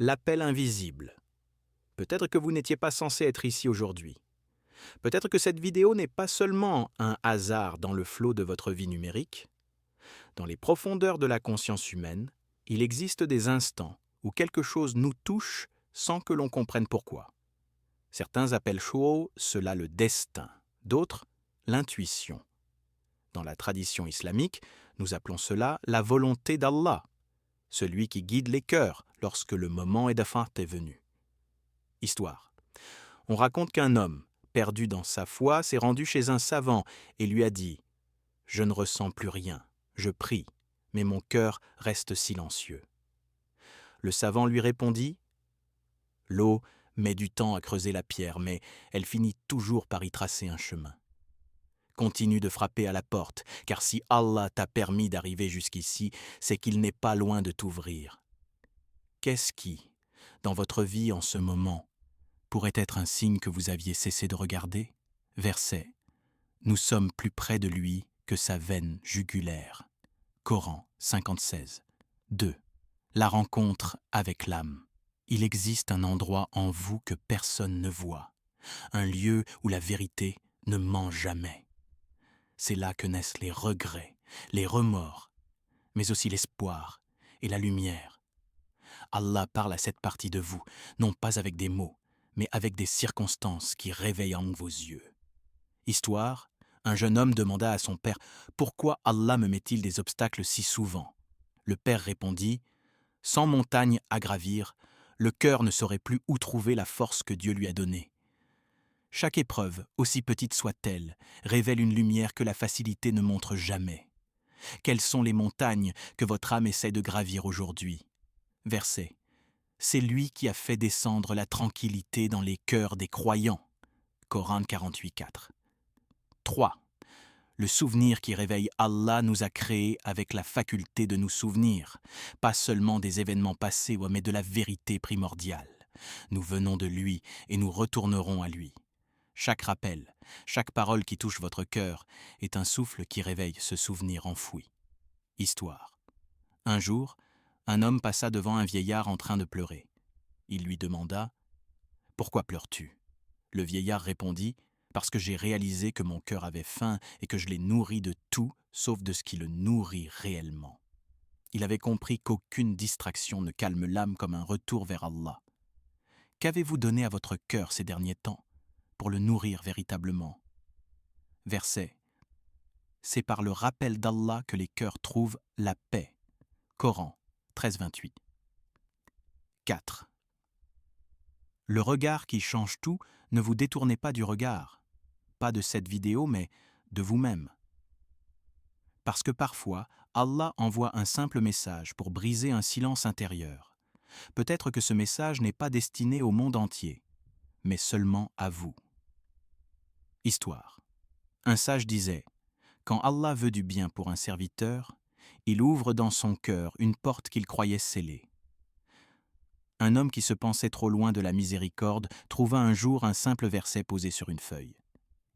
L'appel invisible. Peut-être que vous n'étiez pas censé être ici aujourd'hui. Peut-être que cette vidéo n'est pas seulement un hasard dans le flot de votre vie numérique. Dans les profondeurs de la conscience humaine, il existe des instants où quelque chose nous touche sans que l'on comprenne pourquoi. Certains appellent cela le destin, d'autres l'intuition. Dans la tradition islamique, nous appelons cela la volonté d'Allah, celui qui guide les cœurs lorsque le moment est venu. Histoire. On raconte qu'un homme, perdu dans sa foi, s'est rendu chez un savant et lui a dit « Je ne ressens plus rien, je prie, mais mon cœur reste silencieux. » Le savant lui répondit « L'eau met du temps à creuser la pierre, mais elle finit toujours par y tracer un chemin. Continue de frapper à la porte, car si Allah t'a permis d'arriver jusqu'ici, c'est qu'il n'est pas loin de t'ouvrir. Qu'est-ce qui, dans votre vie en ce moment, pourrait être un signe que vous aviez cessé de regarder ? Verset. Nous sommes plus près de lui que sa veine jugulaire. Coran 50:16. 2. La rencontre avec l'âme. Il existe un endroit en vous que personne ne voit, un lieu où la vérité ne ment jamais. C'est là que naissent les regrets, les remords, mais aussi l'espoir et la lumière. Allah parle à cette partie de vous, non pas avec des mots, mais avec des circonstances qui réveillent en vos yeux. Histoire, un jeune homme demanda à son père « Pourquoi Allah me met-il des obstacles si souvent ?» Le père répondit « Sans montagne à gravir, le cœur ne saurait plus où trouver la force que Dieu lui a donnée. Chaque épreuve, aussi petite soit-elle, révèle une lumière que la facilité ne montre jamais. Quelles sont les montagnes que votre âme essaie de gravir aujourd'hui ? Verset. C'est lui qui a fait descendre la tranquillité dans les cœurs des croyants. Coran 48:4. 3. Le souvenir qui réveille Allah nous a créés avec la faculté de nous souvenir, pas seulement des événements passés, mais de la vérité primordiale. Nous venons de lui et nous retournerons à lui. Chaque rappel, chaque parole qui touche votre cœur est un souffle qui réveille ce souvenir enfoui. Histoire. Un jour, un homme passa devant un vieillard en train de pleurer. Il lui demanda « Pourquoi pleures-tu » Le vieillard répondit « Parce que j'ai réalisé que mon cœur avait faim et que je l'ai nourri de tout sauf de ce qui le nourrit réellement. » Il avait compris qu'aucune distraction ne calme l'âme comme un retour vers Allah. Qu'avez-vous donné à votre cœur ces derniers temps pour le nourrir véritablement ? Verset. C'est par le rappel d'Allah que les cœurs trouvent la paix. Coran 13:28. 4. Le regard qui change tout, ne vous détournez pas du regard. Pas de cette vidéo, mais de vous-même. Parce que parfois, Allah envoie un simple message pour briser un silence intérieur. Peut-être que ce message n'est pas destiné au monde entier, mais seulement à vous. Histoire. Un sage disait « Quand Allah veut du bien pour un serviteur, il ouvre dans son cœur une porte qu'il croyait scellée. » Un homme qui se pensait trop loin de la miséricorde trouva un jour un simple verset posé sur une feuille.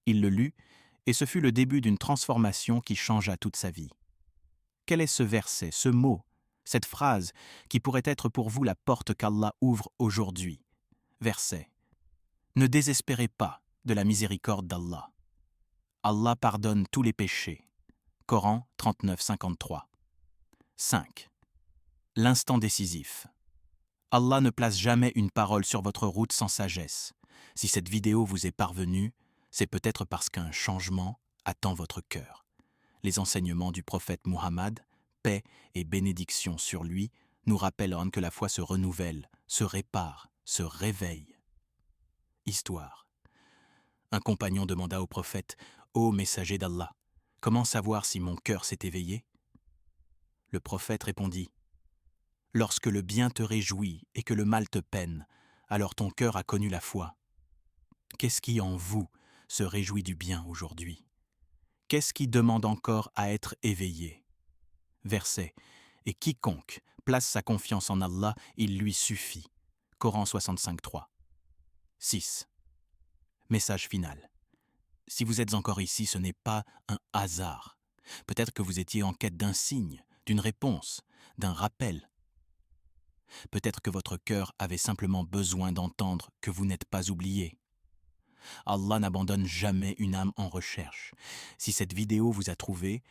Il le lut, et ce fut le début d'une transformation qui changea toute sa vie. Quel est ce verset, ce mot, cette phrase qui pourrait être pour vous la porte qu'Allah ouvre aujourd'hui ? Verset. Ne désespérez pas de la miséricorde d'Allah. Allah pardonne tous les péchés. Coran 39:53. 5. L'instant décisif. Allah ne place jamais une parole sur votre route sans sagesse. Si cette vidéo vous est parvenue, c'est peut-être parce qu'un changement attend votre cœur. Les enseignements du prophète Muhammad, paix et bénédiction sur lui, nous rappellent que la foi se renouvelle, se répare, se réveille. Histoire. Un compagnon demanda au prophète « Ô messager d'Allah, comment savoir si mon cœur s'est éveillé ?» Le prophète répondit « Lorsque le bien te réjouit et que le mal te peine, alors ton cœur a connu la foi. Qu'est-ce qui en vous se réjouit du bien aujourd'hui ? Qu'est-ce qui demande encore à être éveillé ? » Verset. Et quiconque place sa confiance en Allah, il lui suffit. Coran 65:3. 6. Message final. Si vous êtes encore ici, ce n'est pas un hasard. Peut-être que vous étiez en quête d'un signe, d'une réponse, d'un rappel. Peut-être que votre cœur avait simplement besoin d'entendre que vous n'êtes pas oublié. Allah n'abandonne jamais une âme en recherche. Si cette vidéo vous a trouvé,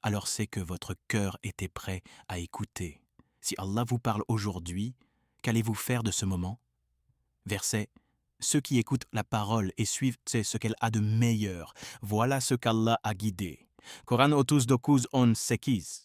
alors c'est que votre cœur était prêt à écouter. Si Allah vous parle aujourd'hui, qu'allez-vous faire de ce moment? Verset. Ceux qui écoutent la parole et suivent ce qu'elle a de meilleur, voilà ce qu'Allah a guidé. Quran 39:8.